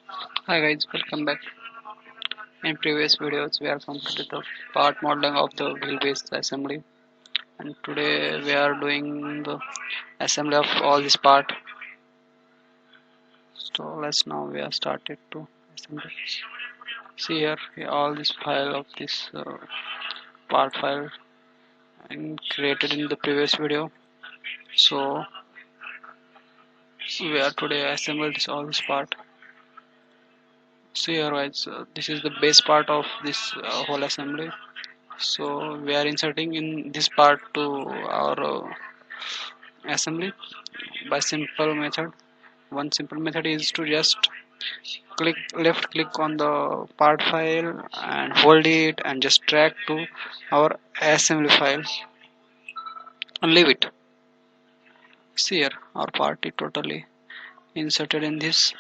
Hi guys, welcome back. In previous videos, we have completed the part modeling of the wheel-based assembly, and today we are doing the assembly of all this part. So let's now we have started to assemble. See here, all this file of this part file and created in the previous video. So we are today assemble this all this part. See here guys, this is the base part of this whole assembly. So we are inserting in this part to our assembly by simple method. One simple method is to just left click on the part file and hold it and just drag to our assembly file and leave it. See here, our part is totally inserted in this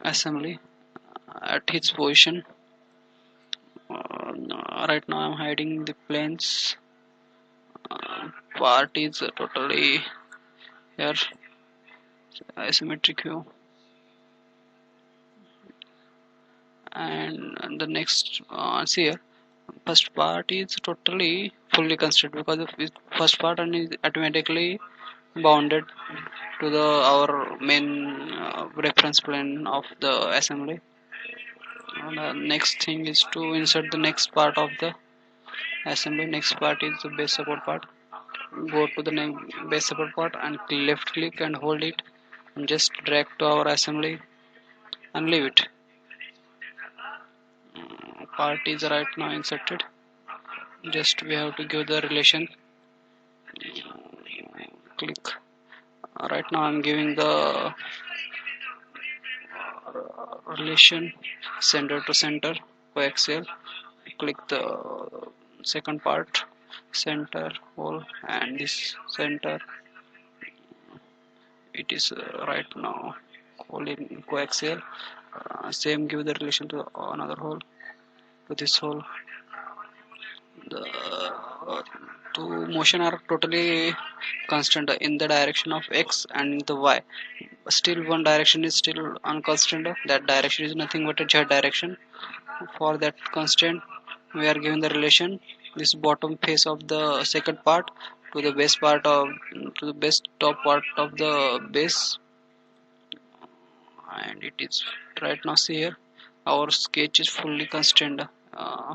assembly at its position. Right now I'm hiding the planes. Part is totally here, asymmetric view. And the next see here, first part is totally fully considered because of its first part and is automatically bounded to the our main reference plane of the assembly. And the next thing is to insert the next part of the assembly. Next part is the base support part. Go to the base support part and left click and hold it and just drag to our assembly and leave it. Part is right now inserted. Just we have to give the relation. Click. Right now I'm giving the relation center to center coaxial. Click the second part, center hole, and this center it is right now hole in coaxial. Same give the relation to another hole, to this hole. The two motion are totally constant in the direction of x and the y. Still one direction is still unconstant. That direction is nothing but a z direction. For that constant we are given the relation this bottom face of the second part to the base part of to the base top part of the base, and it is right now. See here, our sketch is fully constant.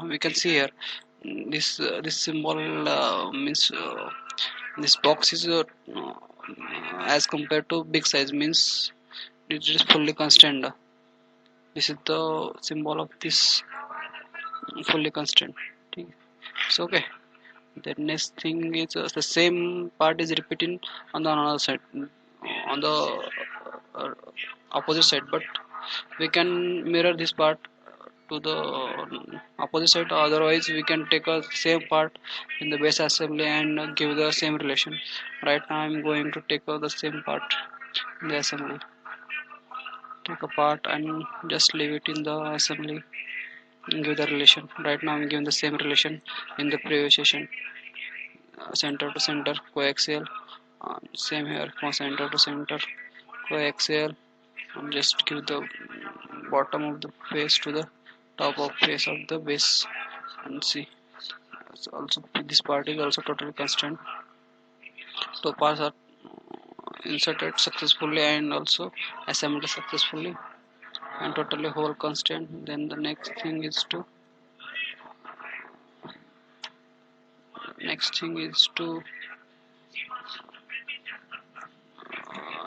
We can see here this symbol means this box is as compared to big size means it is fully constant. This is the symbol of this fully constant. So okay, the next thing is the same part is repeating on the another side, on the uh, opposite side, but we can mirror this part to the opposite side. Otherwise we can take a same part in the base assembly and give the same relation. Right now I'm going to take the same part in the assembly, take a part and just leave it in the assembly and give the relation. Right now I'm giving the same relation in the previous session. Center to center coaxial, same here from center to center coaxial, and just give the bottom of the face to the top of face of the base and see. So also this part is also totally constant. Two parts are inserted successfully and also assembled successfully and totally whole constant. Then the next thing is to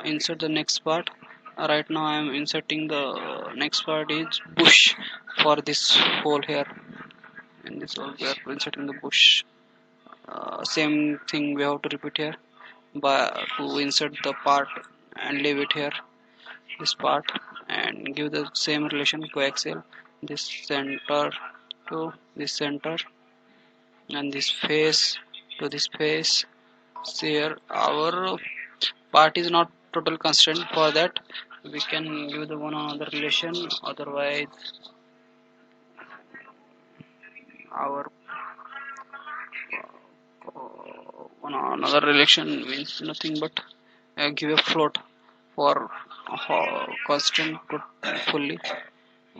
insert the next part. Right now I am inserting the next part is bush for this hole here. In this hole we are inserting the bush. Same thing we have to repeat here by to insert the part and leave it here, this part, and give the same relation coaxial, this center to this center and this face to this face. See here, our part is not total constant. For that we can give the one another relation. Otherwise our one another relation means nothing but give a float for constant fully.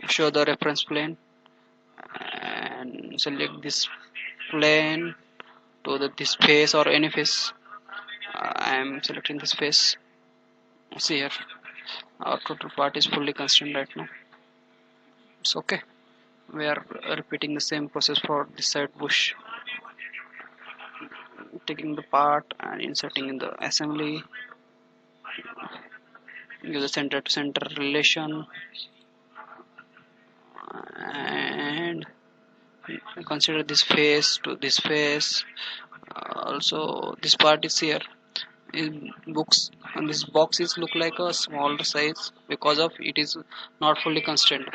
Show the reference plane and select this plane to this face or any face. I am selecting this face. See here, our total part is fully constant right now. It's okay. We are repeating the same process for this side bush. Taking the part and inserting in the assembly. Give the center to center relation and consider this face to this face. Also, this part is here. In books, and this box is look like a smaller size because of it is not fully constant.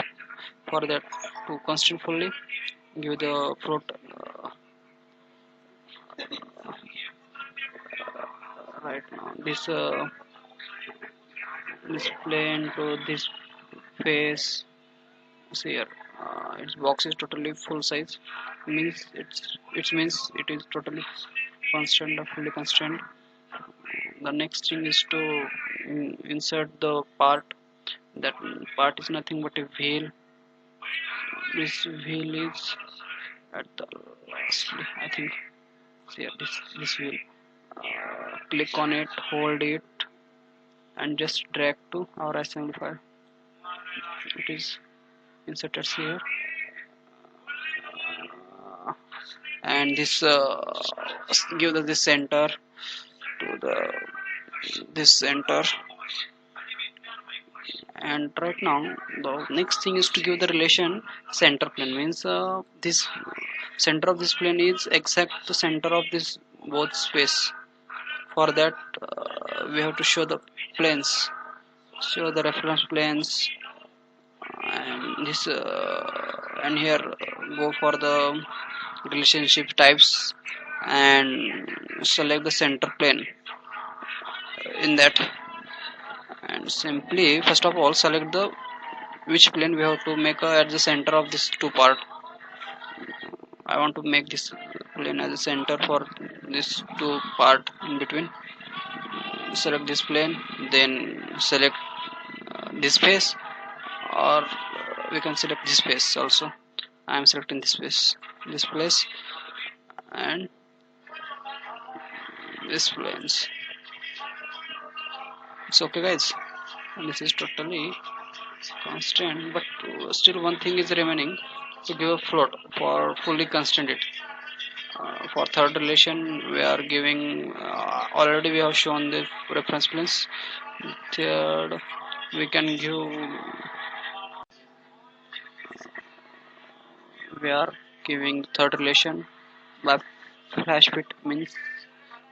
For that to constant fully, give the float right now. This plane to this face. See here, its box is totally full size. Means it means it is totally constant or fully constant. The next thing is to insert the part. That part is nothing but a wheel. This wheel is at the lastly, I think. See here, this wheel. Click on it, hold it, and just drag to our assembly file. It is inserted here, and this give the this center to the this center. And right now the next thing is to give the relation center plane. Means this center of this plane is exact the center of this both space. For that we have to show the planes, show the reference planes, and this and here go for the relationship types and select the center plane in that. And simply first of all select the which plane we have to make at the center of this two part. I want to make this plane as a center for this two part in between. Select this plane, then select this face, or we can select this face also. I am selecting this place and this planes. It's okay guys, this is totally constant, but still one thing is remaining to give a float for fully constant it. For third relation we are giving already we have shown the reference planes. Third we can give, we are giving third relation by flash fit. Means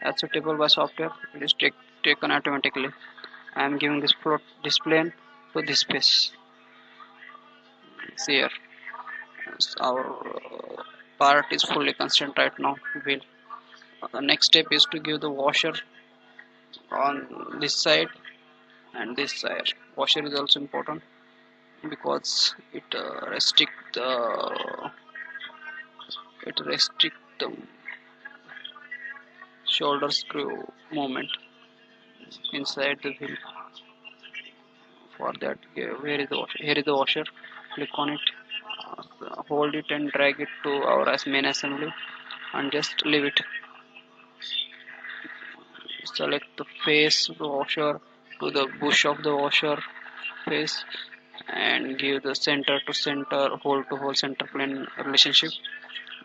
as suitable by software, it is taken automatically. I am giving this float this plane to this space. See here, our part is fully constant right now. The next step is to give the washer on this side and this side. Washer is also important because it restrict the shoulder screw movement inside the wheel. For that, where is the washer? Here is the washer. Click on it, hold it and drag it to our main assembly and just leave it. Select the face of the washer to the bush of the washer face and give the center to center, hole to hole center plane relationship.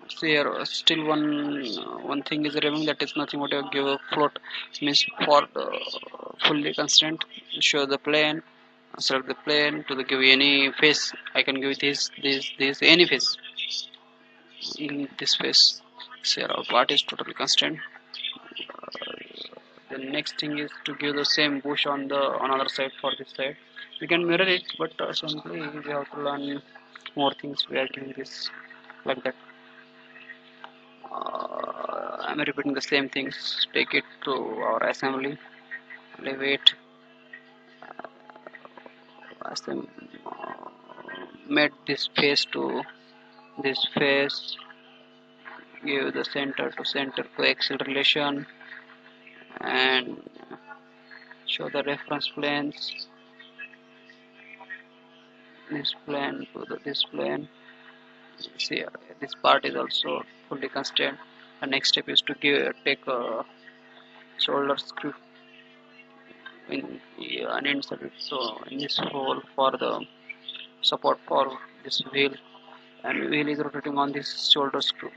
So here still one thing is remaining, that is nothing but give a float. Means for the fully constant show the plane, select the plane to the give any face. I can give this any face in this face. So here our part is totally constant. The next thing is to give the same bush on the another side. For this side we can mirror it, but simply we have to learn more things. We are doing this like that. I'm repeating the same things. Take it to our assembly, leave it, assemble, made this face to this face, give the center to center coaxial relation, and show the reference planes this plane to this plane. See, this part is also fully constrained. The next step is to take a shoulder screw in and insert it so in this hole for the support for this wheel, and wheel is rotating on this shoulder screw.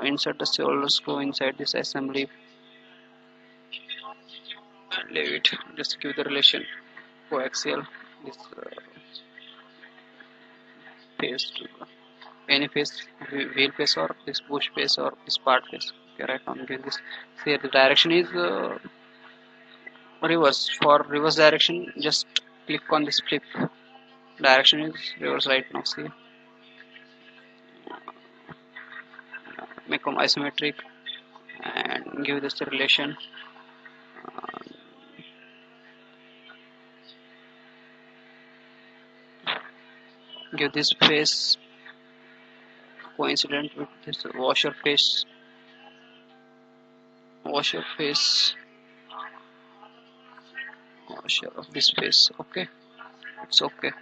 Insert the shoulder screw inside this assembly and leave it. Just give the relation coaxial this face to any face, wheel face or this push face or this part face. Okay, right now I'm giving this. See, the direction is reverse. For reverse direction, just click on this flip. Direction is reverse right now. See, make them isometric and give this the relation. Uh, give this face coincident with this washer face washer of this face. Okay, it's okay.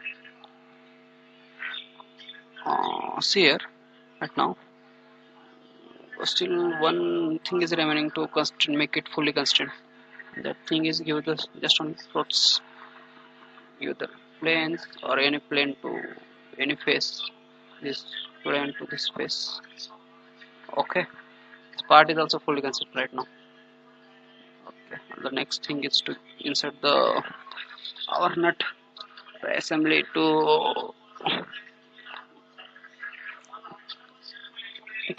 See here right now still one thing is remaining to constrain, make it fully constrained. That thing is give the just on floats, give the planes or any plane to any face, this plane to this face. Okay, this part is also fully constrained right now. Okay, and the next thing is to insert the our nut assembly to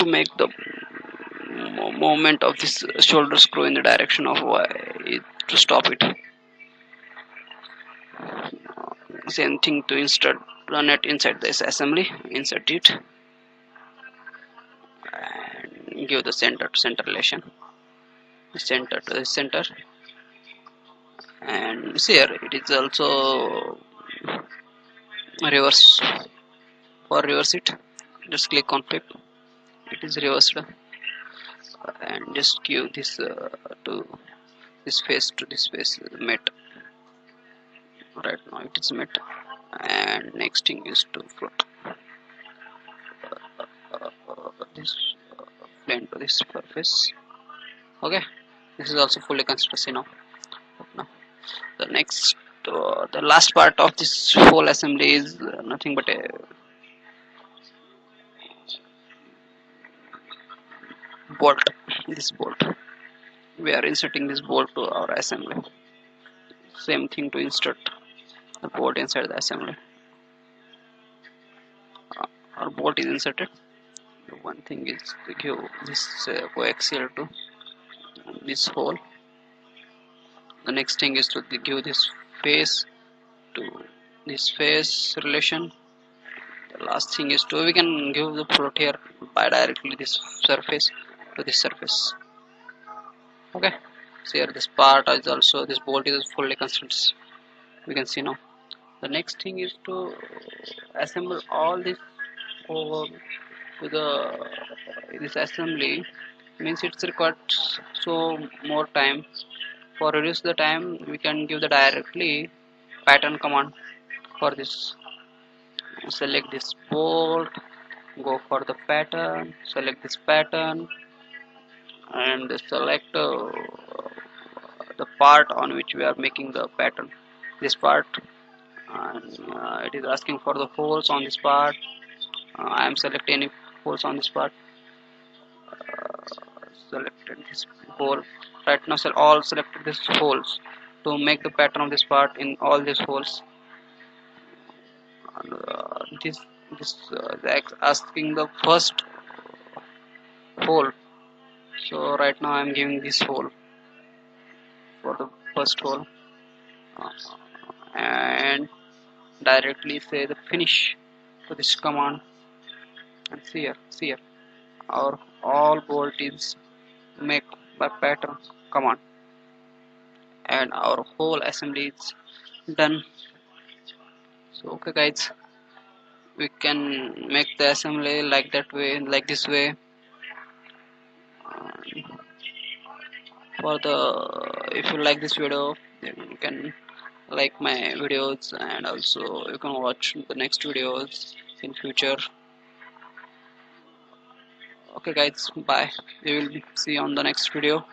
make the movement of this shoulder screw in the direction of y to stop it. Same thing to insert run it inside this assembly. Insert it and give the center to center relation, the center to the center, and see here it is also reverse. For reverse it, just click on flip, it is reversed, and just give this to this face to this face met. Right now it is met, and next thing is to float this plane to this surface. Okay, this is also fully constructed now. The next the last part of this whole assembly is nothing but a bolt. This bolt, we are inserting this bolt to our assembly. Same thing to insert the bolt inside the assembly. Our bolt is inserted. One thing is to give this coaxial to this hole. The next thing is to give this face to this face relation. The last thing is to we can give the float here by directly this surface to this surface. Okay, so here this part is also, this bolt is fully constructed, we can see now. The next thing is to assemble all this over to the this assembly. Means it's required so more time. For reduce the time, we can give the directly pattern command for this. Select this bolt, go for the pattern, select this pattern, and select the part on which we are making the pattern, this part, and it is asking for the holes on this part. I am selecting any holes on this part. Selected this hole right now. All selected these holes to make the pattern of this part in all these holes. And, this asking the first hole, so right now I am giving this hole for the first hole, and directly say the finish to this command. And see here our all bolt is make by pattern command, and our whole assembly is done. So okay guys, we can make the assembly like that way, like this way. For the, if you like this video, then you can like my videos, and also you can watch the next videos in future. Okay guys, bye. We will see you on the next video.